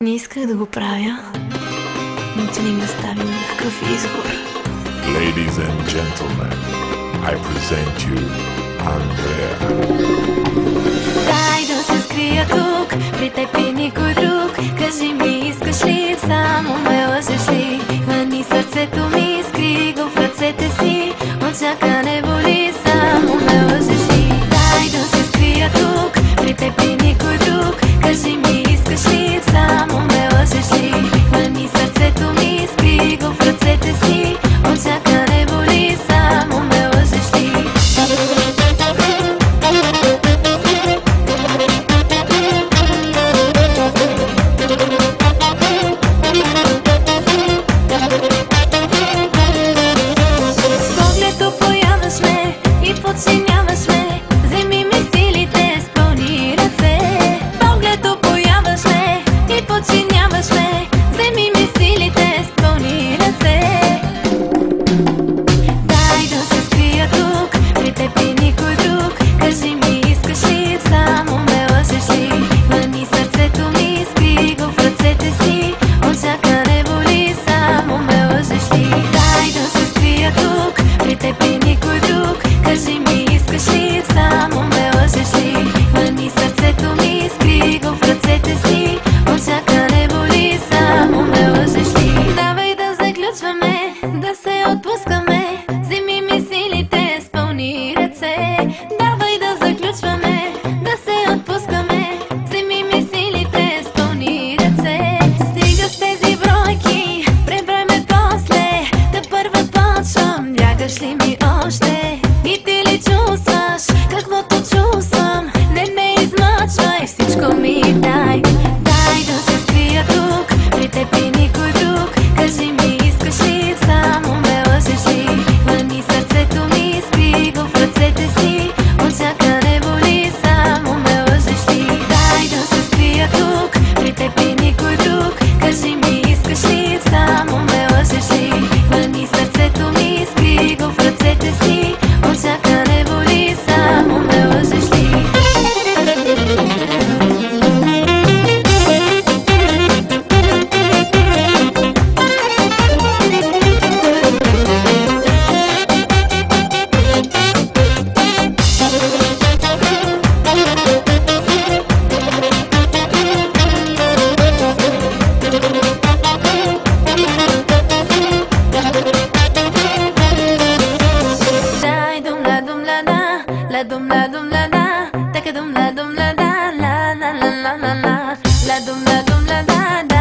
Не исках да го правя, но ти не ми остави никакъв избор. Ladies and gentlemen, I present you Андрея. Дай да се скрия тук, при теб и никой друг. Кажи ми, искаш ли, само ме лъжеш ли? Хвани сърцето ми, скри го в ръцете си. Очака не боли, само ме лъжеш ли? Дай да се скрия тук, при теб и никой друг. Кажи ми, искаш ли, само ме лъжеш ли? Хвани сърцето ми, скри го в ръцете си. Очака не боли, само ме лъжеш ли? Подчиняваш ме, вземи ми силите с пълни ръце. Поглед опояваш ме и подчиняваш ме, вземи ми силите с пълни ръце. Дай да се скрия тук, при теб и никой друг. Кажи ми, искаш ли, само ме лъжеш ли? Хвани сърцето ми, скри го в ръцете си. Очака не боли, само ме лъжеш ли? Дай да се скрия тук, при теб и никой друг. Кажи ми, искаш ли, само ме лъжеш ли? Хвани сърцето ми, скри го в ръцете си. Очака не боли, само ме лъжеш ли? Давай да заключваме, да се отпускаме. Вземи ми силите с пълни ръце. Давай да заключваме, да се отпускаме. Вземи ми силите с пълни ръце. Стига с тези бройки, преброй ме после. Да първа почвам, лягаш ли ми още? И ти ли чувстваш каквото чувствам? Не ме измъчвай, всичко ми дай. Дай да се скрия тук, при теб и никой друг. Кажи ми, искаш ли, само ме лъжеш ли? Хвани сърцето ми, скри го в ръцете си. Очака не боли, само ме лъжеш ли? Дай да се скрия тук, при теб и никой друг. Кажи ми, искаш ли, само ме лъжеш ли? Хвани сърцето ми, скри го в ръцете си. Очака не боли, само ме лъжеш ли? La dum la dum la da, taka dum la dum la da, la la la la la la, la dum la dum la da.